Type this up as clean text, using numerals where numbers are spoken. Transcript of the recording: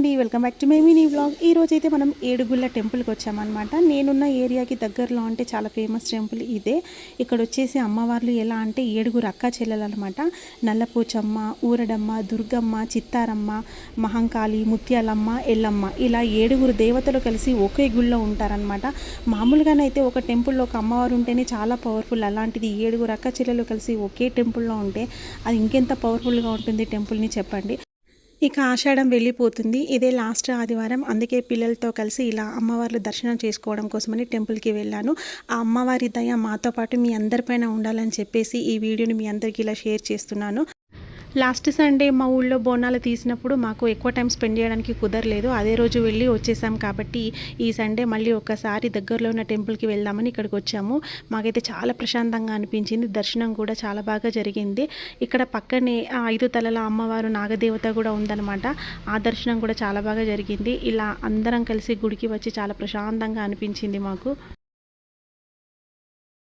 అండి, welcome back to my mini vlog. ఈ రోజైతే మనం ఏడుగుళ్ళ టెంపుల్కి వచ్చామన్నమాట. నేనున్న ఏరియాకి దగ్గరలో అంటే చాలా ఫేమస్ టెంపుల్ ఇదే. ఇక్కడ వచ్చేసి అమ్మవార్లు ఎలా అంటే ఏడుగురు అక్క చెల్లెలు అనమాట. నల్లపోచమ్మ, ఊరడమ్మ, దుర్గమ్మ, చిత్తారమ్మ, మహంకాళి, ముత్యాలమ్మ, ఎల్లమ్మ, ఇలా ఏడుగురు దేవతలు కలిసి ఒకే గుళ్ళో ఉంటారనమాట. మామూలుగానైతే ఒక టెంపుల్లో ఒక అమ్మవారు ఉంటేనే చాలా పవర్ఫుల్. అలాంటిది ఏడుగురు అక్క చెల్లెలు కలిసి ఒకే టెంపుల్లో ఉంటే అది ఇంకెంత పవర్ఫుల్గా ఉంటుంది టెంపుల్ని చెప్పండి. ఇక ఆషాఢం వెళ్ళిపోతుంది. ఇదే లాస్ట్ ఆదివారం. అందుకే పిల్లలతో కలిసి ఇలా అమ్మవార్లు దర్శనం చేసుకోవడం కోసమని టెంపుల్కి వెళ్ళాను. ఆ అమ్మవారి దయ మాతో పాటు మీ అందరిపైన ఉండాలని చెప్పేసి ఈ వీడియోని మీ అందరికీ ఇలా షేర్ చేస్తున్నాను. లాస్ట్ సండే మా ఊళ్ళో బోనాలు తీసినప్పుడు మాకు ఎక్కువ టైం స్పెండ్ చేయడానికి కుదరలేదు. అదే రోజు వెళ్ళి వచ్చేసాం కాబట్టి ఈ సండే మళ్ళీ ఒక్కసారి దగ్గరలో ఉన్న టెంపుల్కి వెళ్దామని ఇక్కడికి వచ్చాము. మాకైతే చాలా ప్రశాంతంగా అనిపించింది. దర్శనం కూడా చాలా బాగా జరిగింది. ఇక్కడ పక్కనే 5 తలల అమ్మవారు నాగదేవత కూడా ఉందన్నమాట. ఆ దర్శనం కూడా చాలా బాగా జరిగింది. ఇలా అందరం కలిసి గుడికి వచ్చి చాలా ప్రశాంతంగా అనిపించింది మాకు.